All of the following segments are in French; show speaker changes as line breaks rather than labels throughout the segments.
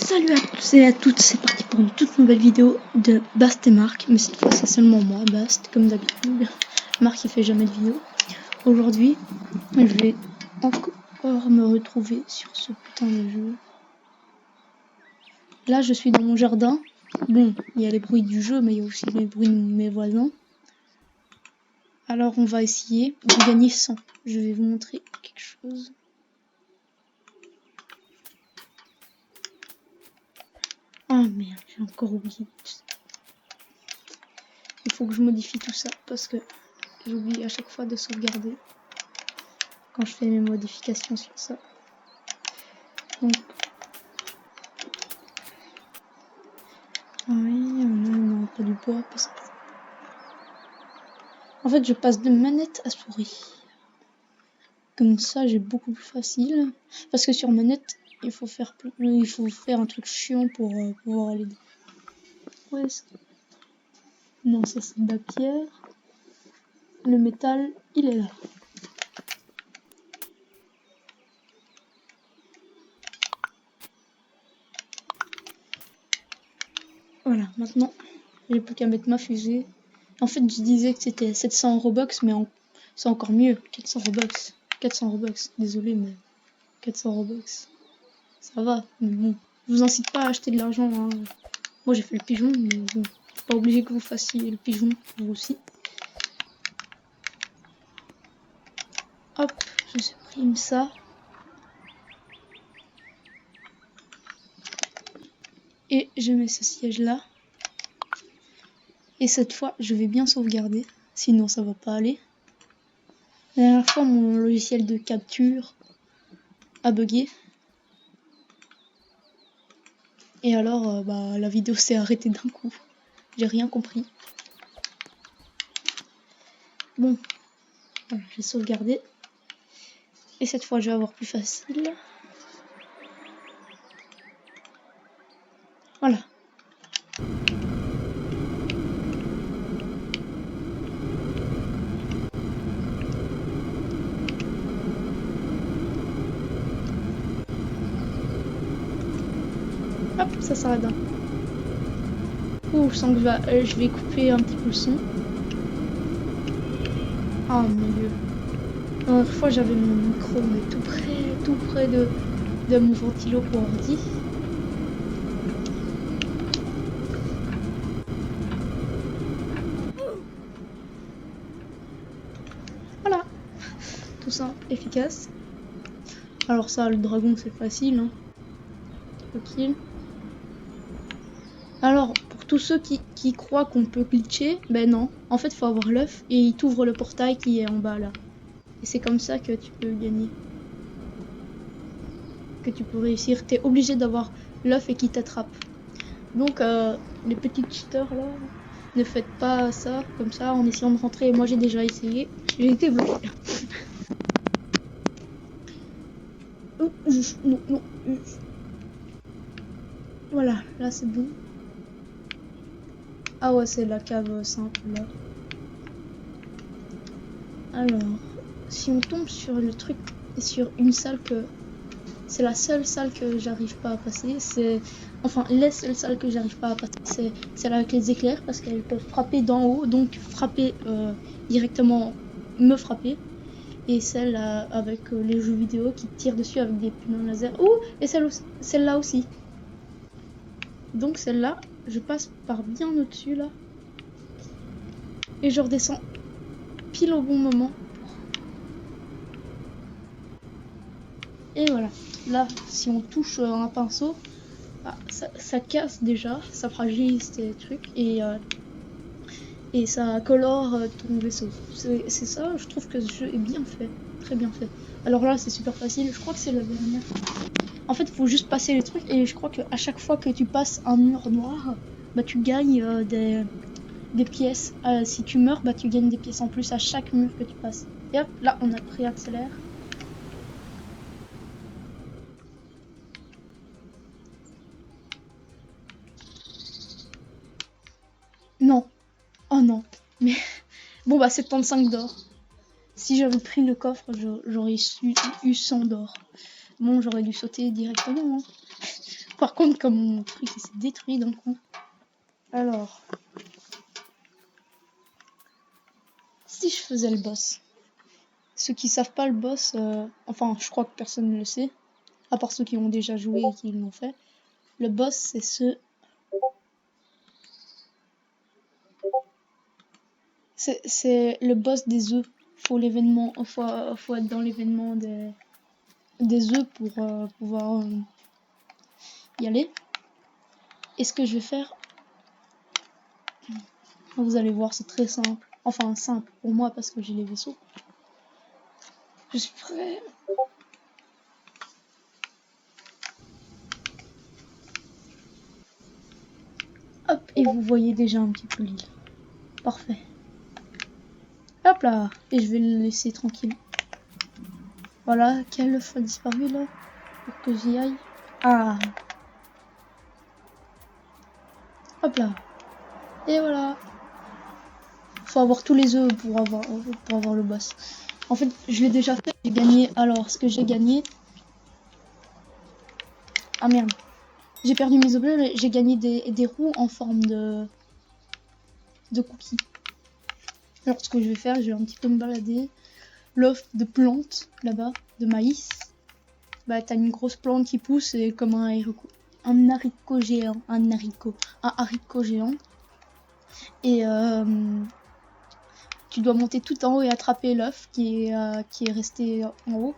Salut à tous et à toutes, c'est parti pour une toute nouvelle vidéo de Bast et Marc, mais cette fois c'est seulement moi, Bast, comme d'habitude. Marc il fait jamais de vidéo. Aujourd'hui, je vais encore me retrouver sur ce putain de jeu. Là je suis dans mon jardin. Bon, il y a les bruits du jeu, mais il y a aussi les bruits de mes voisins. Alors on va essayer de gagner 100. Je vais vous montrer quelque chose. Ah merde, j'ai encore oublié. Il faut que je modifie tout ça parce que j'oublie à chaque fois de sauvegarder quand je fais mes modifications sur ça. Donc, oui, on a pas du bois parce que... En fait, je passe de manette à souris. Comme ça, j'ai beaucoup plus facile. Parce que sur manette, il faut faire un truc chiant pour pouvoir aller. Ouais, non, ça c'est de la pierre. Le métal, il est là. Voilà, maintenant, j'ai plus qu'à mettre ma fusée. En fait, je disais que c'était 700 Robux, mais c'est encore mieux. 400 Robux. 400 Robux, désolé, mais 400 Robux. Ça va, mais bon. Je vous incite pas à acheter de l'argent. Hein. Moi, j'ai fait le pigeon, mais bon. C'est pas obligé que vous fassiez le pigeon, vous aussi. Hop, je supprime ça. Et je mets ce siège là. Et cette fois, je vais bien sauvegarder. Sinon, ça va pas aller. La dernière fois, mon logiciel de capture a bugué. Et alors, la vidéo s'est arrêtée d'un coup. J'ai rien compris. Bon, voilà, j'ai sauvegardé. Et cette fois, je vais avoir plus facile. Voilà. Hop, ça s'arrête là. Ouh, je sens que je vais couper un petit peu le son. Oh mon dieu. La dernière fois, j'avais mon micro, mais tout près de mon ventilo pour ordi. Voilà. Tout ça, efficace. Alors ça, le dragon, c'est facile. Hein. Tranquille. Alors, pour tous ceux qui croient qu'on peut glitcher, ben non. En fait, il faut avoir l'œuf et il t'ouvre le portail qui est en bas là. Et c'est comme ça que tu peux gagner. Que tu peux réussir. T'es obligé d'avoir l'œuf et qui t'attrape. Donc, les petits cheaters là, ne faites pas ça comme ça en essayant de rentrer. Moi, j'ai déjà essayé. J'ai été bloqué. Non. Voilà, là c'est bon. Ah ouais, c'est la cave simple là. Alors, si on tombe sur le truc, sur une salle que... C'est la seule salle que j'arrive pas à passer. Enfin, les seules salles que j'arrive pas à passer, c'est celle avec les éclairs parce qu'elles peuvent frapper d'en haut, donc frapper directement, me frapper. Et celle avec les jeux vidéo qui tirent dessus avec des pneus laser. Oh, et celle-là aussi. Donc celle-là, je passe par bien au-dessus là. Et je redescends pile au bon moment. Et voilà. Là, si on touche un pinceau, ça casse déjà, ça fragilise tes trucs et ça colore ton vaisseau. C'est ça, je trouve que ce jeu est bien fait, très bien fait. Alors là, c'est super facile, je crois que c'est la dernière. En fait, il faut juste passer les trucs et je crois qu'à chaque fois que tu passes un mur noir, bah tu gagnes des pièces. Si tu meurs, bah tu gagnes des pièces en plus à chaque mur que tu passes. Et hop, là, on a préaccélère. Non. Oh non. Mais bon, bah 75 d'or. Si j'avais pris le coffre, j'aurais eu 100 d'or. Bon, j'aurais dû sauter directement. Hein. Par contre, comme mon truc il s'est détruit d'un coup. Alors, si je faisais le boss, ceux qui savent pas le boss, enfin, je crois que personne ne le sait, à part ceux qui ont déjà joué et qui l'ont fait. Le boss, c'est c'est le boss des œufs. Faut être dans l'événement des œufs pour pouvoir y aller. Et ce que je vais faire, vous allez voir, c'est très simple. Enfin, simple pour moi parce que j'ai les vaisseaux. Je suis prêt. Hop, et vous voyez déjà un petit peu l'île. Parfait. Hop là, et je vais le laisser tranquille. Voilà, quel œuf a disparu là pour que j'y aille. Ah. Hop là. Et voilà. Faut avoir tous les œufs pour avoir le boss. En fait, je l'ai déjà fait, j'ai gagné. Alors, ce que j'ai gagné... Ah merde. J'ai perdu mes objets, mais j'ai gagné des roues en forme de cookies. Alors, ce que je vais faire, je vais un petit peu me balader. L'offre de plantes, là-bas, de maïs. Bah, t'as une grosse plante qui pousse, et comme un haricot géant. Un haricot géant. Et tu dois monter tout en haut et attraper l'œuf qui est resté en haut.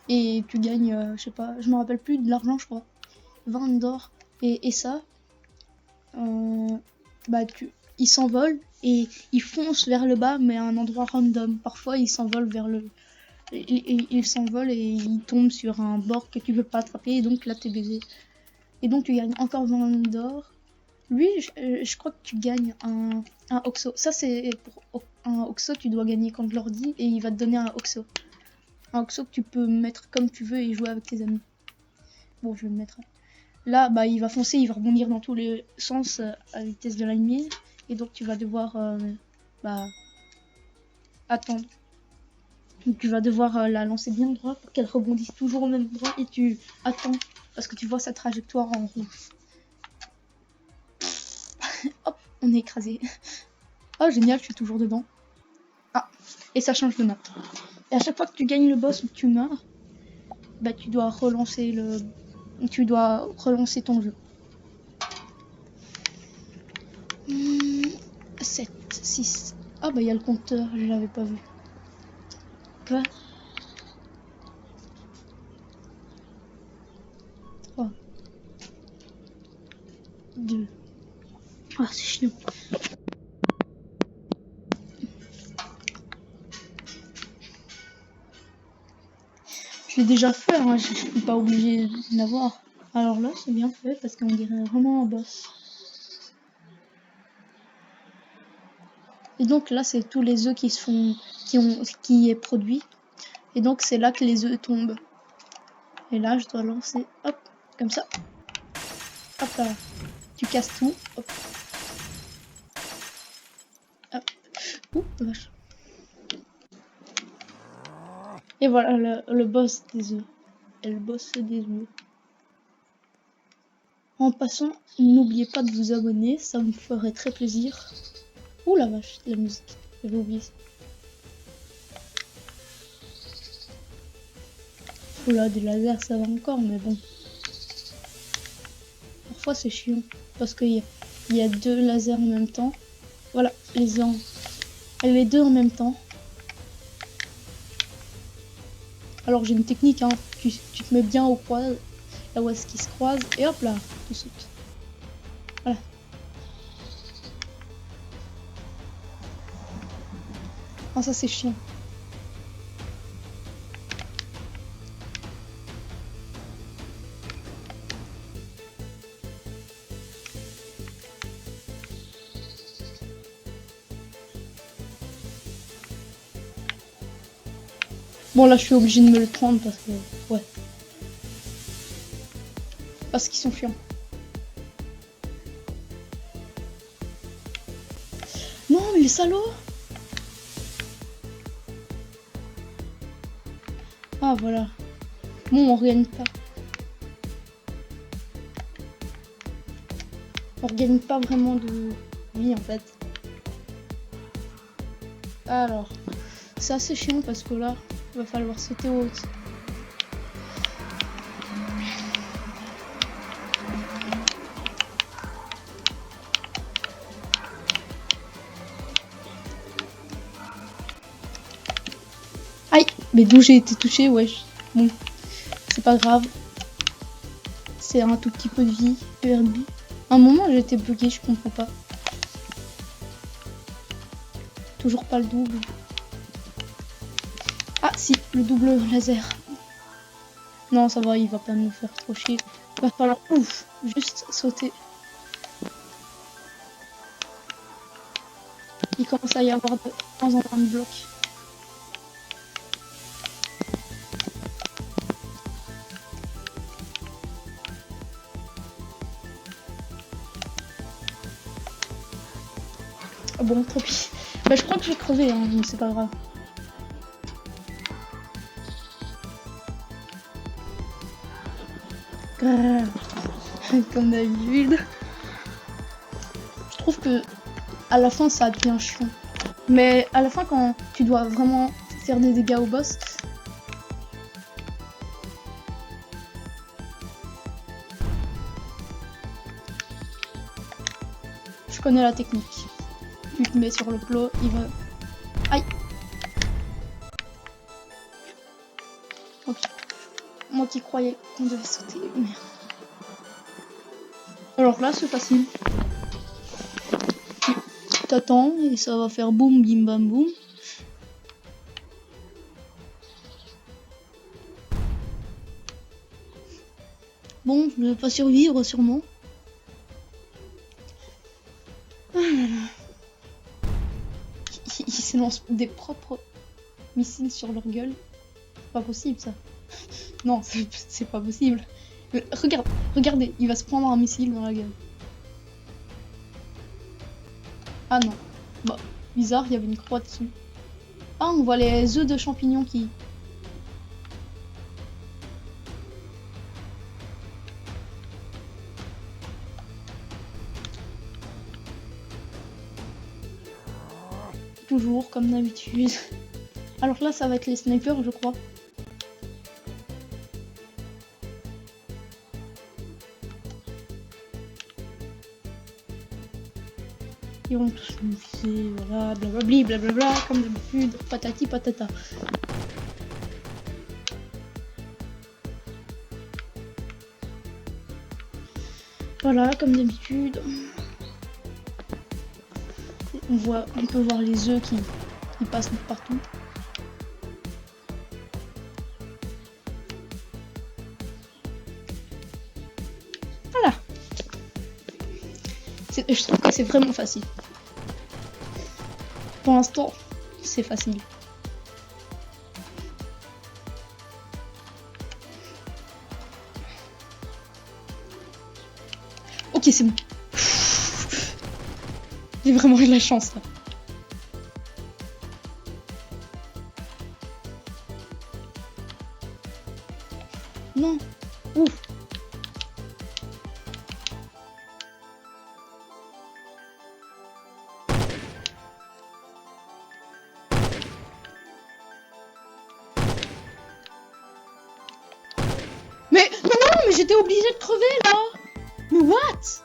Et tu gagnes, je sais pas, je me rappelle plus, de l'argent, je crois. 20 d'or. Et ça, bah, il s'envole et il fonce vers le bas, mais à un endroit random. Parfois, il s'envole vers le... Il s'envole et il tombe sur un bord que tu veux pas attraper, et donc là, t'es baisé. Et donc, tu gagnes encore 20 d'or. Lui, je crois que tu gagnes un Oxo. Ça, c'est pour un Oxo, tu dois gagner contre l'ordi et il va te donner un Oxo. Un Oxo que tu peux mettre comme tu veux et jouer avec tes amis. Bon, je vais le mettre. Là, bah, il va foncer, il va rebondir dans tous les sens à la vitesse de la lumière. Et donc, tu vas devoir bah, attendre. Donc, tu vas devoir la lancer bien droit pour qu'elle rebondisse toujours au même endroit. Et tu attends parce que tu vois sa trajectoire en rouge. Hop, on est écrasé. Oh, génial, je suis toujours dedans. Ah, et ça change de map. Et à chaque fois que tu gagnes le boss ou que tu meurs, bah, tu dois relancer ton jeu. 7, 6. Ah bah il y a le compteur, je l'avais pas vu. Quoi 3, 2. Ah c'est chiant. Je l'ai déjà fait, hein, je suis pas obligé de l'avoir. Alors là c'est bien fait parce qu'on dirait vraiment un boss. Et donc là c'est tous les œufs qui est produit. Et donc c'est là que les œufs tombent. Et là je dois lancer, hop, comme ça. Hop là. Tu casses tout. Hop. Hop. Ouh, vache. Et voilà le boss des œufs. Et le boss des œufs. En passant, n'oubliez pas de vous abonner, ça me ferait très plaisir. Ouh la vache, la musique, j'avais oublié ça. Oula, des lasers ça va encore, mais bon. Parfois c'est chiant, parce qu'il y a 2 lasers en même temps. Voilà, les deux en même temps. Alors j'ai une technique, hein. Tu te mets bien au croisé, là où est-ce qu'ils se croisent, et hop là, tu sautes. Voilà. Ah ça c'est chiant. Bon là je suis obligé de me le prendre parce que... Ouais. Parce qu'ils sont chiants. Non mais les salauds. Ah voilà. Bon on regagne pas. On regagne pas vraiment de vie en fait. Alors, c'est assez chiant parce que là, il va falloir sauter haut. Aïe, mais d'où j'ai été touché, wesh. Bon, c'est pas grave. C'est un tout petit peu de vie perdu. À un moment, j'étais bloqué, je comprends pas. Toujours pas le double. Ah, si, le double laser. Non, ça va, il va pas nous faire trop chier. Il va falloir, ouf, juste sauter. Il commence à y avoir de temps en temps de blocs. Ah bon, trop pis. Bah, je crois que j'ai crevé, hein, mais c'est pas grave. Comme d'habitude. Je trouve que à la fin ça devient chiant. Mais à la fin quand tu dois vraiment faire des dégâts au boss, je connais la technique. Tu te mets sur le plot, il va... Aïe. Ok. Moi qui croyais qu'on devait sauter. Merde. Alors là c'est facile. T'attends et ça va faire boum bim bam boum. Bon, je vais pas survivre sûrement. Ah là là. Ils se lancent des propres missiles sur leur gueule. C'est pas possible ça. Non, c'est pas possible. Regardez, il va se prendre un missile dans la gueule. Ah non. Bah, bizarre, il y avait une croix dessus. Ah, on voit les œufs de champignons qui... Toujours, comme d'habitude. Alors là, ça va être les snipers, je crois. Ils vont tous nous viser, voilà, blablabli, blablabla, comme d'habitude, patati patata. Voilà, comme d'habitude. On peut voir les œufs qui passent partout. Voilà. Je trouve que c'est vraiment facile. Pour l'instant, c'est facile. Ok, c'est bon. J'ai vraiment eu de la chance là. Non. Ouf. Mais non, mais j'étais obligée de crever là. Mais what?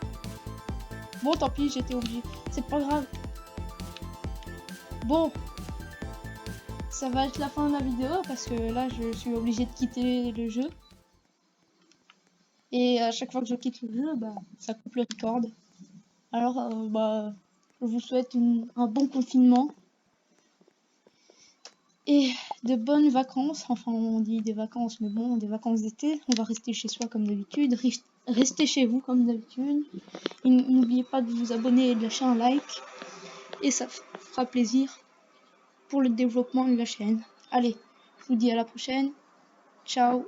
Bon, tant pis, j'étais obligée. C'est pas grave. Bon. Ça va être la fin de la vidéo parce que là, je suis obligée de quitter le jeu. Et à chaque fois que je quitte le jeu, bah, ça coupe le record. Alors, bah, je vous souhaite un bon confinement. Et de bonnes vacances. Enfin, on dit des vacances, mais bon, des vacances d'été. On va rester chez soi comme d'habitude. Restez chez vous comme d'habitude. N'oubliez pas de vous abonner et de lâcher un like. Et ça fera plaisir pour le développement de la chaîne. Allez, je vous dis à la prochaine. Ciao.